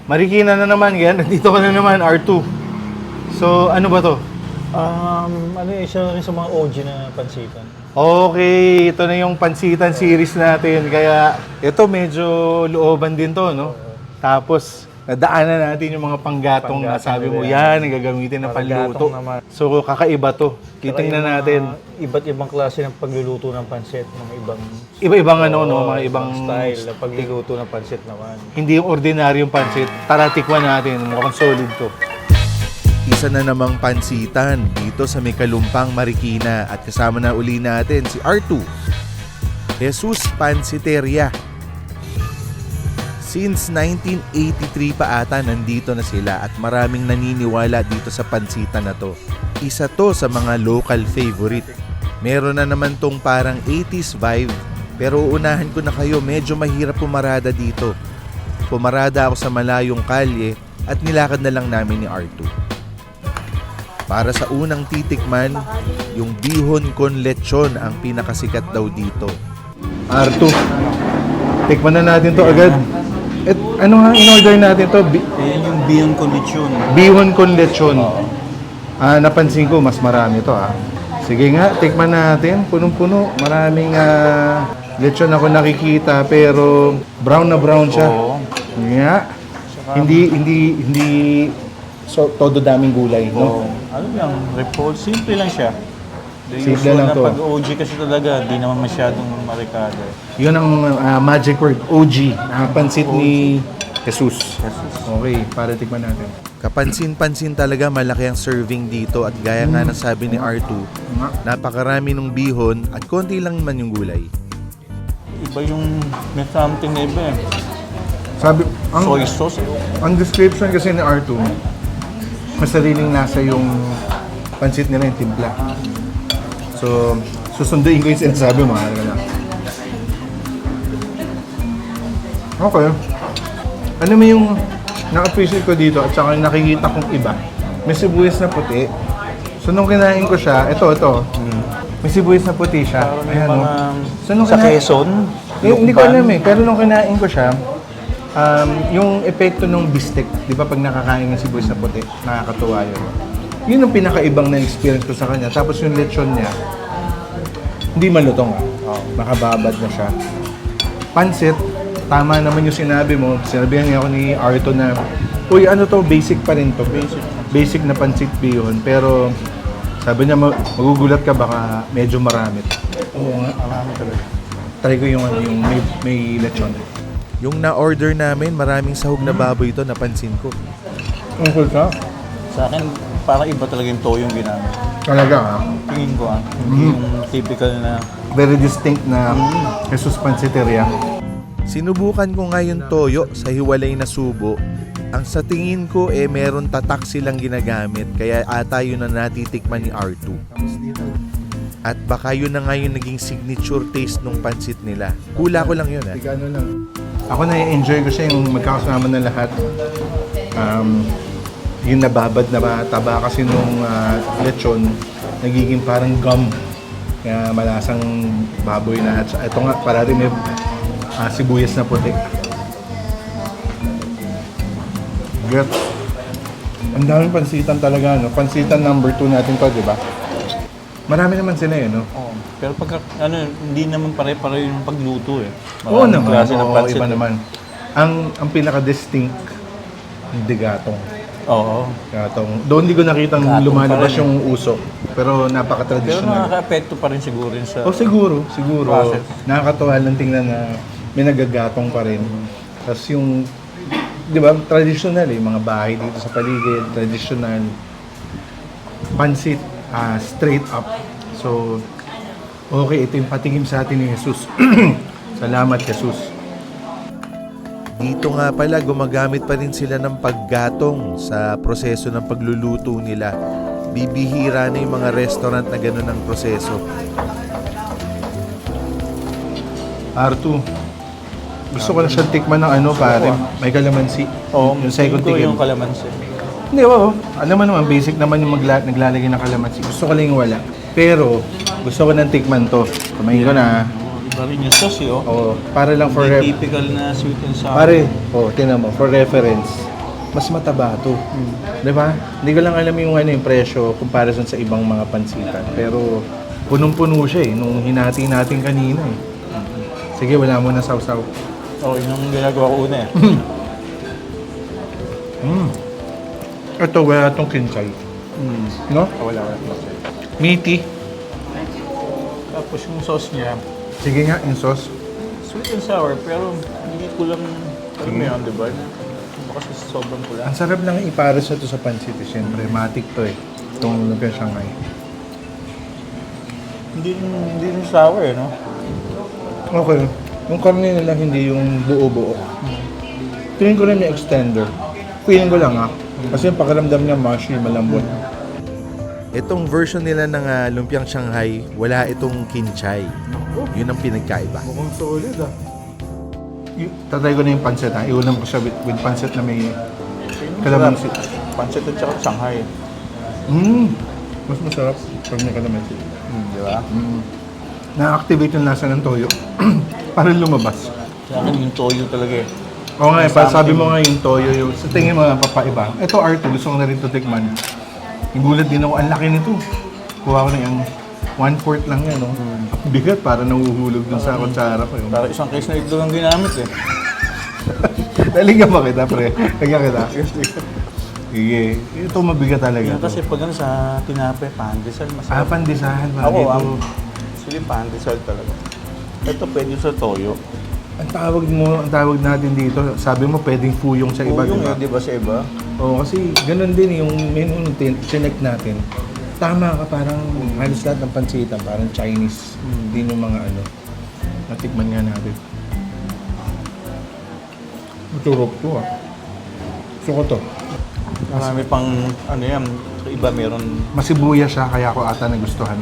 Marikina na naman yan. Dito ka na naman, R2. So, ano ba to? Ano yung isa rin sa mga OG na pansitan? Okay, ito na yung pansitan series natin. Kaya, ito medyo looban din to, no? Tapos, nadaanan natin yung mga panggatong na sabi mo, yan, ang gagamitin na panluto. So, kakaiba to. Titingnan natin. Iba't ibang klase ng pagluluto ng pansit, mga ibang Iba-ibang mga ibang style na pagluluto ng pansit naman. Hindi yung ordinaryong pansit. Tara, tikman natin. Mukhang solid to. Isa na namang pansitan dito sa may Kalumpang, Marikina. At kasama na uli natin si R2. Jesus Pansiteria. Since 1983 pa ata nandito na sila at maraming naniniwala dito sa pansitan na to. Isa to sa mga local favorite. Meron na naman tong parang 80s vibe, pero uunahan ko na kayo, medyo mahirap pumarada dito. Pumarada ako sa malayong kalye at nilakad na lang namin ni R2. Para sa unang titikman, yung bihon con lechon ang pinakasikat daw dito. R2, tikman na natin to agad. Ano nga in-order natin to? Ayan yung bihon con lechon. Bihon con lechon. Napansin ko, mas marami to Sige nga, tikman natin. Punong-puno. Maraming lechon ako nakikita, pero brown na brown siya. Oo. Nga. Hindi todo daming gulay, no? Ano lang, repol. Simple lang siya. Simple lang to. Pag OG kasi talaga, di naman masyadong marikado. Yun ang magic word, OG. Pansit ni Jesus. Okay, para tikman natin. Kapansin-pansin talaga malaki ang serving dito at gaya nga ng sabi ni R2, napakarami ng bihon at konti lang naman yung gulay. Iba yung may something na iba eh. Sabi, Soy sauce eh. ang description kasi ni R2, mas sariling lasa yung pansit nila yung timpla. So, susunduin ko yung sinasabi mo. Okay. Ano mo yung na-appreciate ko dito at saka yung nakikita kong iba? May sibuyas na puti. So, nung kinain ko siya, ito. May sibuyas na puti siya. Ayan, no? So, nung Sa kinain- Quezon? Hindi ko alam eh. Pero nung kinain ko siya, yung epekto ng bistek, di ba pag nakakain ng sibuyas na puti, nakakatuwa yun. Yun ang pinakaibang na-experience ko sa kanya. Tapos yung lechon niya, hindi malutong. Makababad na siya. Pansit, tama naman yung sinabi mo. Sinabihan niya ako ni Arto na, uy, ano to, basic pa rin to. Basic na pansit bihon. Pero sabi niya, magugulat ka baka medyo marami. Oo nga, marami talaga. Try ko yung may lechon. Yung na-order namin, maraming sahog na baboy ito, napansin ko. Ang ka? Sa akin, parang iba talaga yung toyo yung ginamit. Talaga Tingin ko hindi yung typical na... Very distinct na Jesus Pansiteria. Sinubukan ko ngayon toyo sa hiwalay na subo. Ang sa tingin ko meron tatak silang ginagamit, kaya ata yun na natitikman ni R2. At baka yun na nga yung naging signature taste ng pansit nila. Hula ko lang yun Ako na-enjoy ko siya yung magkakasama na lahat. Yung nababad na taba kasi nung lechon, nagiging parang gum. Kaya malasang baboy na. At ito nga, parati may sibuyas na puti. Get. Ang daming pansitan talaga, no? Pansitan number 2 natin to, di ba? Marami naman sila no? Oh, pero pag hindi naman pare-pare yung pagluto eh. Oo naman, klase ng pansit. iba naman. Ang pinaka-distinct, hindi gatong. Oo. Gatong. Doon hindi ko nakitang Gatong lumalabas pa rin, yung usok. Pero Pero napaka-traditional. nakaka-apekto pa rin siguro yun sa... Siguro. Process. Nakakatuwa lang tingnan na may nagagatong pa rin. Tapos yung, di ba, traditional mga bahay dito sa paligid, traditional. Pansit, straight up. So, okay, ito yung patingin sa atin ni Jesus. Salamat, Jesus. Dito nga pala, gumagamit pa rin sila ng paggatong sa proseso ng pagluluto nila. Bibihira na yung mga restaurant na gano'n ang proseso. R2, gusto ko na siyang tikman ng pare. May kalamansi. Oo, yung second tikim. yung kalamansi. Hindi, alam mo naman, basic naman yung naglalagay ng kalamansi. Gusto ko lang yung wala. Pero, gusto ko ng tikman to. Kumain ko na. Iba rin yung sauce Para lang for Hindi typical na sweet and sour. Pare, tinan mo, for reference. mas mataba to. Di ba? Hindi ko lang alam yung yung presyo comparison sa ibang mga pansitan. Pero punong-puno siya nung hinati natin kanina Sige, wala mo na sausaw. Oo, yun ang ginagawa ko una Ito, wala itong kinchay. No? Wala. Meaty. Tapos yung sauce niya, Sige nga, in sauce. sweet and sour, pero hindi ko lang, alam mo yun, di ba? Baka sobrang pula. Ang sarap lang ipares na to sa pansit. Siyempre, matik to Itong lumpia Shanghai. Hindi rin sour no? Okay. Yung karne nila hindi yung buo-buo. Tingin ko rin may extender. Feeling ko lang Kasi yung pakiramdam niya mushy, malambot. Itong version nila ng lumpiang Shanghai, wala itong kinchay. Yun ang pinagkaiba. Mukhang solid Tatry ko na yung pancit Iulam ko siya with pancit na may kalamansi. Pancit at saka Shanghai. Mas masarap pag may kalamansi. Di ba? Na-activate yung lasa ng toyo. Para lumabas. Sa akin yung toyo talaga Oo nga sabi mo nga yung toyo sa tingin mo papaiba. Ito R2, gusto ko na rin ito tikman. Nagulat din ako, ang laki nito. Kuha ko na yung 1/4 lang yan, Bigat, para nahuhulog dun sa kutsara ko. Para isang case na itlog ang ginamit Daling ka ba kita, pre? Kaya kita. Sige, ito mabigat talaga. Kasi pag sa tinapay, pandesal, masarap. Pandisahan ba? Ako, Dito. actually pandesal talaga. Ito pwede sa toyo. Ang tawag natin dito, sabi mo pwedeng fuyong sa iba, Yung diba? di ba sa iba? Oo, kasi ganun din yung menu nung chinek natin. Tama ka, parang halos lahat ng pansitan, parang Chinese. Din yung mga natikman nga natin. Maturok to Gusto ko to. Marami pang yan, sa iba meron, Masibuya siya, kaya ako ata nagustuhan.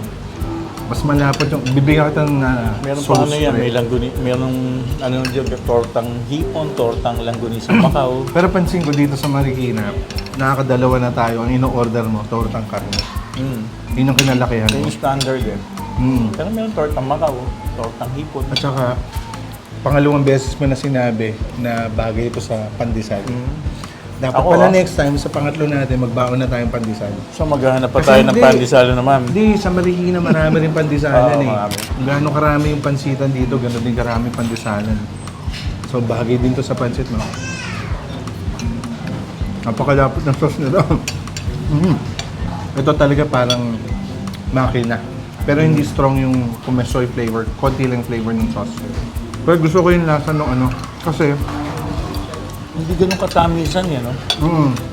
Mas malapot yung, bibigyan kita ng meron sauce. pa may langguni, merong dyan, tortang hipon, tortang langguni sa Macau. Pero pansin ko dito sa Marikina, nakakadalawa na tayo. Ang ino-order mo, tortang karne. Yun yung kinalakihan mo. Yung standard Pero meron tortang Macau, tortang hipon. At saka, pangalawang beses mo na sinabi na bagay ito sa pandesal. Dapat Ako, pala next time, sa pangatlo natin, magbaon na tayong pandesal. So maghahanap pa Kasi tayo ng hindi. pandesal naman. Hindi, sa Marikina marami rin pandesalan Oo, marami. Gaano karami yung pansitan dito, gano'n din karami pandesalan. So bagay din to sa pansit, no? Napakalapot ng sauce nito. Ito talaga parang makina. Pero hindi strong yung kumesoy flavor. Konti lang flavor ng sauce. Pero gusto ko yung lasa ng kasi Hindi ganun katamisan no?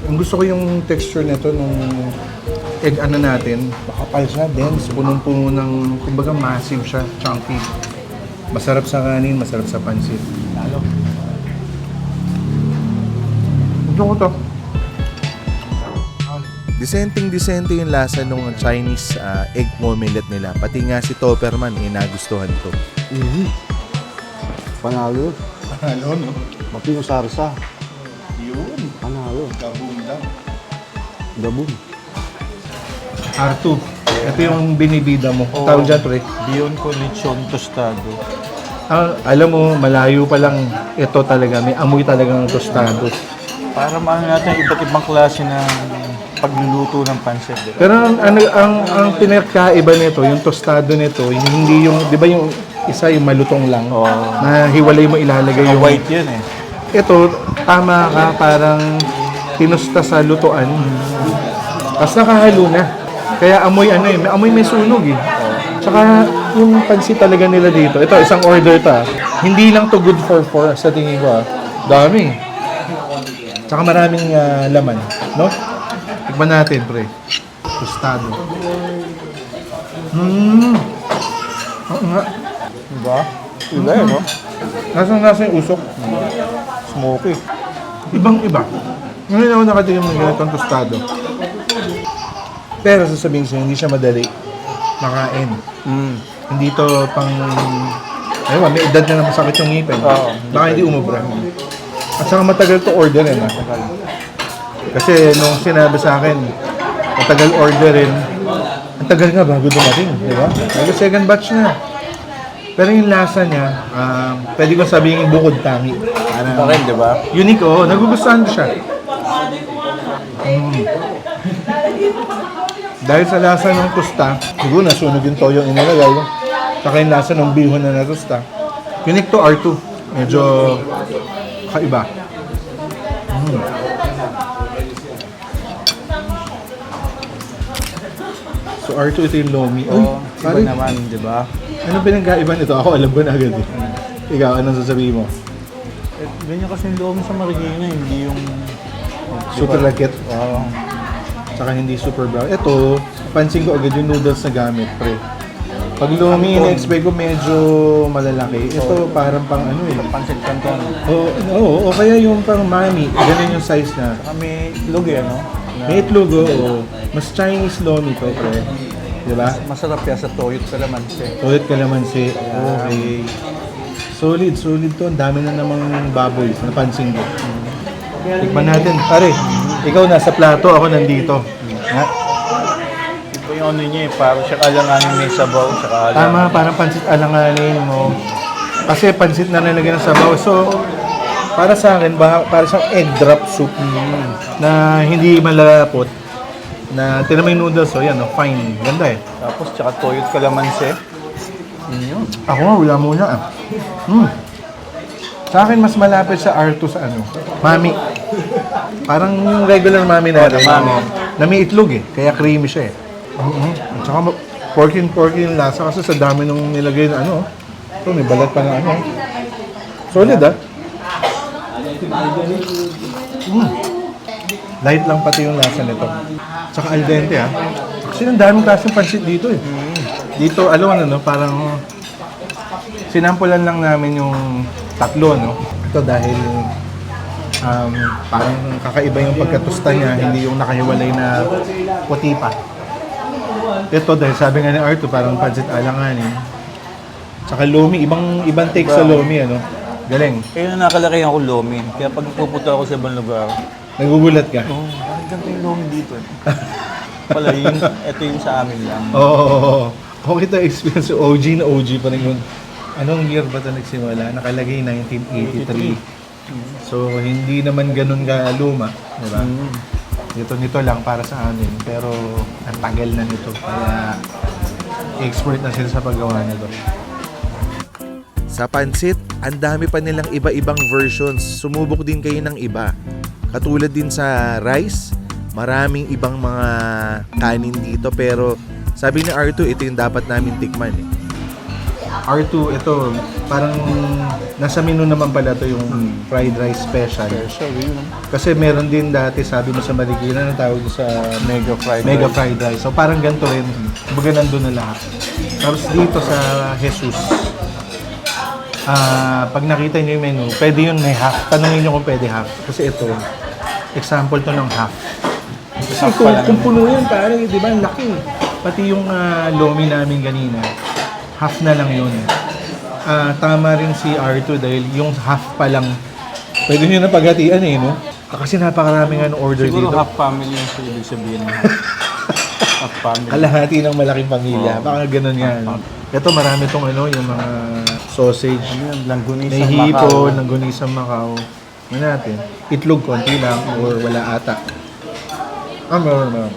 ang gusto ko yung texture nito nung egg natin. Makapal siya, dense, punong-puno ng, kumbaga massive siya, chunky. Masarap sa kanin, masarap sa pansit. Lalo. Gusto ko to. Disenteng-disente yung lasa ng Chinese egg omelette nila. Pati nga si Topperman, nagustuhan to. Panalo. Ano, no? Mapino sarsa. Yun. Panalo. Gabong lang. Gabon. R2. Ito yung binibida mo. Oo. Tawag dyan, pre. Beyond ko lechon tostado. Alam mo, malayo pa lang ito talaga. May amoy talaga ng tostado. Para maano natin iba't ibang klase ng pagluluto ng pansit. Pero ang pinakaiba nito, yung tostado nito, hindi yung, di ba yung isa yung malutong lang, Oo. na hiwalay mo ilalagay yung White yan Ito, tama ka, parang tinusta sa lutuan. Tapos nakahalo na. Kaya amoy amoy may sunog Tsaka yung pansit talaga nila dito. Ito, isang order ta. Hindi lang to good for 4 sa tingin ko Dami. Tsaka maraming laman, no? Tikman natin, pre. Tostado. Oo nga. Diba? Iba no? Nasa yung usok. Smoky. Ibang-iba. Ngayon ako nakatikim ng ganitong tostado. Pero sasabihin sa'yo, hindi siya madali makain. Hindi to pang... Ayun, may edad na masakit yung ngipin. Oo. Baka hindi umubra. At saka matagal to orderin. Kasi nung sinabi sa akin, matagal orderin, ang tagal nga bago dumating, di ba? Bago second batch na. Pero yung lasa niya, pwede kong sabihin bukod tangi. Ano rin, di ba? Unique, nagugustuhan ko siya. Dahil sa lasa ng tusta, siguro nasunog yung toyo yung inilagay. Saka yung lasa ng bihon na natusta. Unique to R2. Medyo kaiba. So R2 ito yung lomi. Uy, Iba pare, naman, di ba? anong pinagkaiba nito? Ako alam ko na agad eh. Ikaw, anong sasabihin mo? Ganyan kasi yung lomi sa Marikina, hindi yung... Super lagkit. Oo. Tsaka hindi super brown. Ito, pansin ko agad yung noodles na gamit, pre. Pag lomi, na-expect ko medyo malalaki. Ito parang pang ano eh. Pancit Canton. Oo, o kaya yung pang mami. Ganun yung size na. Kami itlog eh, no? May itlog, oo. Mas Chinese lomi to, pre. Diba? Masarap yan sa toyot kalamansi. Ulit kalamansi. Okay. Solid to. Ang dami na namang baboy. Napansin ko. Tikman natin. Pare, ikaw nasa plato, ako nandito. Ha? Ito yung ano niya eh, parang siya alanganin may sabaw, saka Tama, parang pansit alanganin mo. Kasi pansit na nalagyan ng sabaw. So, para sa akin, para siyang egg drop soup na hindi malapot. Na tinamay noodles, so yan, fine. Ganda eh. Tapos tsaka toyot kalamansi. Yun. Ako nga, wala muna ah. Sa akin, mas malapit sa R2 sa ano, mami. Parang yung regular mami natin. Mami. Na may itlog eh, kaya creamy siya eh. At saka porky yung lasa kasi sa dami nung nilagay na ano. Ito, may balat pa na ano. Solid ah. Light lang pati yung lasa nito. Tsaka al dente ah. Kasi ang daming klaseng pansit dito eh. Dito, alam mo ano, parang sinampulan lang namin yung tatlo, no? Ito dahil parang kakaiba yung pagkatusta niya, hindi yung nakahiwalay na puti pa. Ito dahil sabi nga ni Arto, parang pansit alanganin. Tsaka lomi, ibang take sa lomi, ano? Galing. Kaya nakalaki ako lomi. Kaya pag pupunta ako sa ibang lugar, Nagugulat ka? parang ganito yung lomi dito. Pala yun, ito yung sa amin lang. Oo. Okay ito experience. OG na OG pa rin yun. Anong year ba ito nagsimula? Nakalagay 1983. So, hindi naman ganun ka luma. Diba? Nito lang para sa amin. Pero, ang tagal na nito. Kaya, expert na sila sa paggawa nito. Sa pansit, ang dami pa nilang iba-ibang versions. Sumubok din kayo ng iba. Katulad din sa rice, maraming ibang mga kanin dito. Pero sabi ni R2, ito yung dapat namin tikman eh. R2, ito, parang nasa menu naman pala to yung fried rice special. Kasi meron din dati, sabi mo sa Marikina, na tawag sa Mega fried Mega rice. fried rice. So parang ganito rin. Kumbaga nandun na lahat. Tapos dito sa Jesus, pag nakita niyo yung menu, pwede yun may half. Tanungin niyo kung pwede half. Kasi ito, example to ng half. Kasi kung puno yan, parang, di ba, ang laki. Pati yung lomi namin kanina, half na lang yun. Tama rin si R2 dahil yung half pa lang, pwede nyo na paghatian eh, no? Kasi napakarami nga ng order Siguro dito. half family yung ibig sabihin. Half family. Kalahati ng malaking pamilya. Baka ganun yan. Ito marami tong ano, yung mga sausage. Ano yan? Langgunisa May Macau. hipon, langgunisang Macau. Ano natin? Itlog konti lang or wala ata. Meron.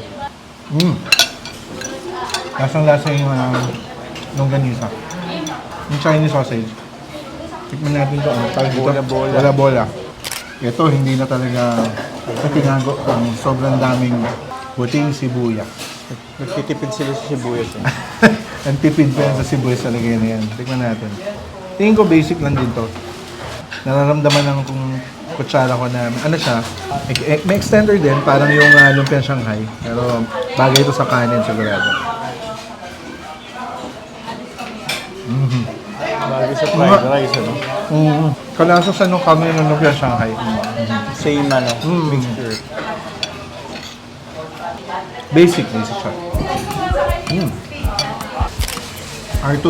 Lasang-lasa yung longganisa. Yung Chinese sausage. Tikman natin ito. Tawag dito? Bola-bola. Bola-bola. Ito, hindi na talaga tinago. Sobrang daming buting sibuyas. Nagtitipid sila sa sibuyas. Eh. Ang tipid pa yan sa sibuyas talaga yan. Tikman natin. Tingin ko basic lang din to. Nararamdaman ng kutsara ko na ano siya, may extender din, parang yung lumpia Shanghai. Pero bagay ito sa kanin sigurado. Bagay sa fried rice, ano? Kalasa sa nung kami ng lumpia Shanghai. Same, ano, mixture. Basic siya. R2.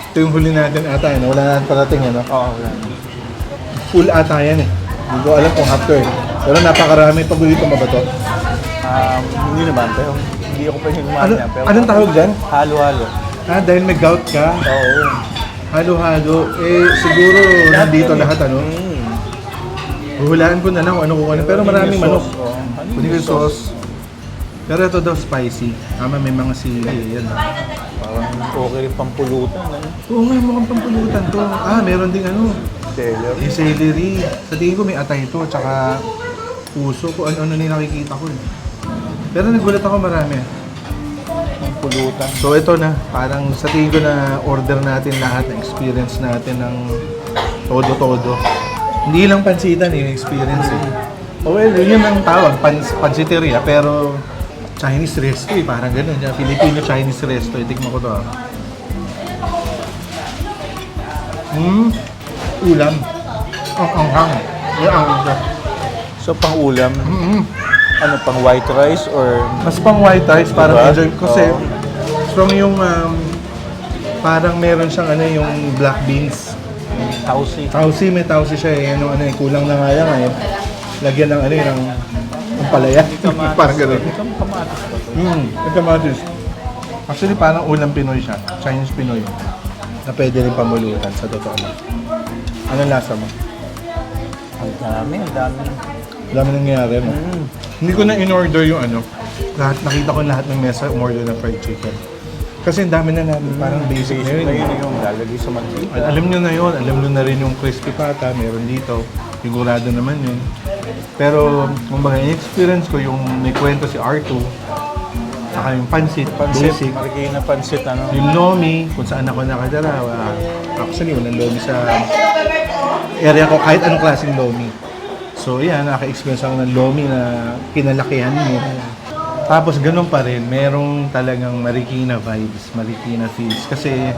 Ito yung huli natin ata, ano? Wala natin parating, ano? Oo, wala. Full ata yan eh. Hindi ko alam kung half to eh. Pero napakarami. Paborito mo ba to? Hindi naman, pero hindi ako pa hinumahan Ano, niya. Pero anong tawag dyan? halo-halo. Dahil may gout ka, Oo. halo-halo. Eh, siguro nandito lahat, ano? Huhulaan ko na lang kung ano kung ano. Pero maraming manok. Ano Pwede ko yung sauce. Pero ito daw spicy. Tama, may mga sili. Yan. Parang okay rin pampulutan. Ano? Oo nga, mukhang pampulutan to. Meron ding ano. Celery. Yung celery. Sa tingin ko may atay ito. Tsaka puso ko. Ano-ano na yung nakikita ko eh. Pero nagulat ako marami. Pampulutan. So ito na. Parang sa tingin ko na order natin lahat na experience natin ng todo-todo. Hindi lang pansitan yung experience eh. Well, yun ang tawag. Pansiteria. Pero Chinese resto eh. Parang ganun. Filipino Chinese resto. Itikman ko to. Ulam. Ang anghang. May anghang siya. So, pang-ulam, Mm-hmm. ano, pang white rice or Mas pang white rice, parang Diba? enjoy kasi Oo. from yung parang meron siyang ano yung black beans. tausi? Tausi, may tausi siya eh. Ano, kulang na nga yan eh. Lagyan ng ano yun, ng palaya. Parang gano'n. Itong kamatis ba ito? Yung kamatis. Actually, parang ulam Pinoy siya. Chinese Pinoy. Na pwede rin pamulutan, sa totoo lang. Anong lasa mo? Ang dami, ang dami. Dami nangyayari, no? Hindi ko na in-order yung ano. Nakita ko lahat ng mesa umorder ng fried chicken. Kasi ang dami na namin, parang basic na yun. Na yun yung lalagay sa mantika. Alam nyo na yun, alam nyo na rin yung crispy pata, meron dito. Sigurado naman yun. Pero, kumbaga, experience ko yung may kwento si R2, saka yung pansit, Pansit, basic. Marikina pansit, ano? Yung lomi, kung saan ako nakatira. Actually, walang lomi sa area ko, kahit anong klaseng lomi. So, yan, naka-experience ako ng lomi na kinalakihan mo. Tapos, ganun pa rin, merong talagang Marikina vibes, Marikina feels. Kasi,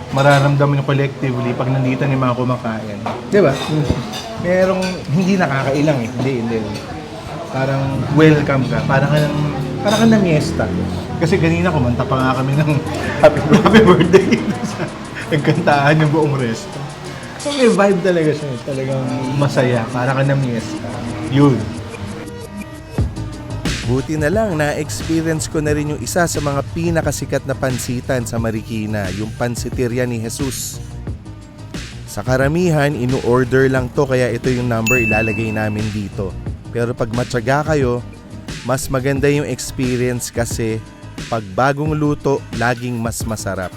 mararamdaman yung collectively pag nandito yung mga kumakain. Di ba? Merong, hindi nakakailang eh. Hindi. Parang welcome ka. Parang ka na miesta. Kasi kanina kumanta pa nga kami ng happy birthday. Nagkantaan yung buong resto. So may vibe talaga siya. Talagang masaya. Parang ka na miesta. Yun. Buti na lang na-experience ko na rin yung isa sa mga pinakasikat na pansitan sa Marikina, yung Pansiteria ni Jesus. Sa karamihan, inu-order lang to kaya ito yung number ilalagay namin dito. Pero pag matyaga kayo, mas maganda yung experience kasi pag bagong luto, laging mas masarap.